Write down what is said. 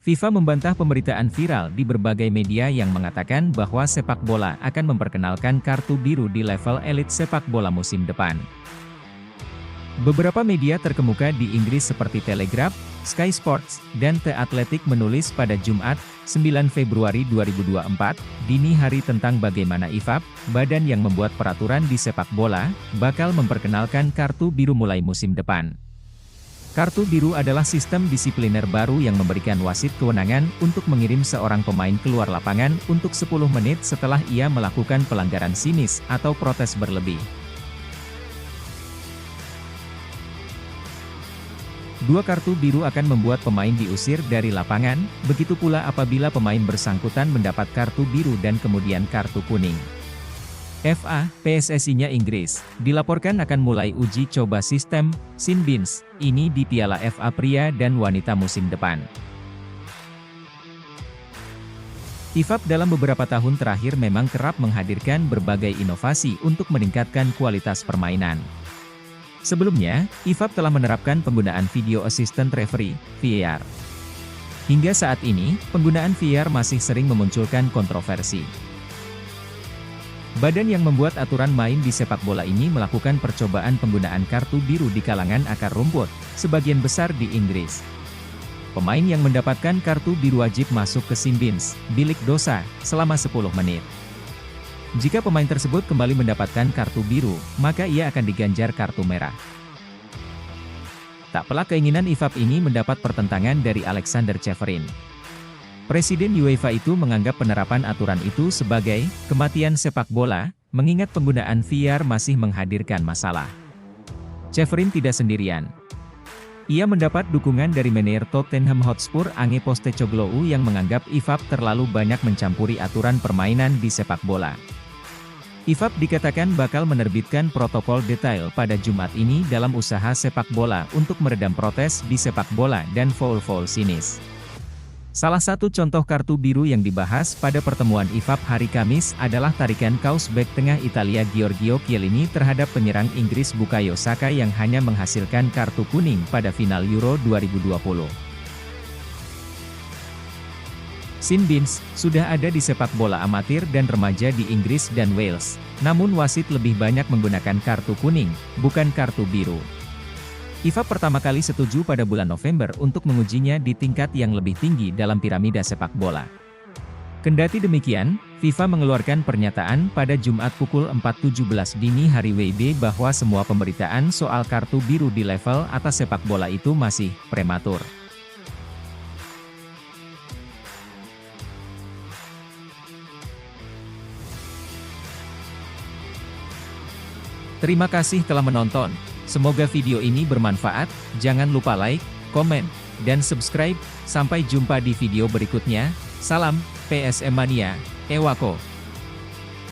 FIFA membantah pemberitaan viral di berbagai media yang mengatakan bahwa sepak bola akan memperkenalkan kartu biru di level elit sepak bola musim depan. Beberapa media terkemuka di Inggris seperti Telegraph, Sky Sports, dan The Athletic menulis pada Jumat, 9 Februari 2024, dini hari tentang bagaimana IFAB, badan yang membuat peraturan di sepak bola, bakal memperkenalkan kartu biru mulai musim depan. Kartu biru adalah sistem disipliner baru yang memberikan wasit kewenangan untuk mengirim seorang pemain keluar lapangan untuk 10 menit setelah ia melakukan pelanggaran sinis atau protes berlebih. Dua kartu biru akan membuat pemain diusir dari lapangan, begitu pula apabila pemain bersangkutan mendapat kartu biru dan kemudian kartu kuning. FA, PSSI-nya Inggris, dilaporkan akan mulai uji coba sistem Sin Bins ini di Piala FA pria dan wanita musim depan. IFAB dalam beberapa tahun terakhir memang kerap menghadirkan berbagai inovasi untuk meningkatkan kualitas permainan. Sebelumnya, IFAB telah menerapkan penggunaan Video Assistant Referee, VAR. Hingga saat ini, penggunaan VAR masih sering memunculkan kontroversi. Badan yang membuat aturan main di sepak bola ini melakukan percobaan penggunaan kartu biru di kalangan akar rumput, sebagian besar di Inggris. Pemain yang mendapatkan kartu biru wajib masuk ke Sin Bins, bilik dosa, selama 10 menit. Jika pemain tersebut kembali mendapatkan kartu biru, maka ia akan diganjar kartu merah. Tak pelak keinginan IFAB ini mendapat pertentangan dari Alexander Ceferin. Presiden UEFA itu menganggap penerapan aturan itu sebagai kematian sepak bola, mengingat penggunaan VAR masih menghadirkan masalah. Ceferin tidak sendirian. Ia mendapat dukungan dari manajer Tottenham Hotspur Ange Postecoglou yang menganggap IFAB terlalu banyak mencampuri aturan permainan di sepak bola. IFAB dikatakan bakal menerbitkan protokol detail pada Jumat ini dalam usaha sepak bola untuk meredam protes di sepak bola dan foul-foul sinis. Salah satu contoh kartu biru yang dibahas pada pertemuan IFAB hari Kamis adalah tarikan kaos bek tengah Italia Giorgio Chiellini terhadap penyerang Inggris Bukayo Saka yang hanya menghasilkan kartu kuning pada final Euro 2020. Sin Bins sudah ada di sepak bola amatir dan remaja di Inggris dan Wales, namun wasit lebih banyak menggunakan kartu kuning, bukan kartu biru. IFAB pertama kali setuju pada bulan November untuk mengujinya di tingkat yang lebih tinggi dalam piramida sepak bola. Kendati demikian, FIFA mengeluarkan pernyataan pada Jumat pukul 4.17 dini hari WIB bahwa semua pemberitaan soal kartu biru di level atas sepak bola itu masih prematur. Terima kasih telah menonton. Semoga video ini bermanfaat, jangan lupa like, komen, dan subscribe. Sampai jumpa di video berikutnya, salam, PSM Mania, Ewako.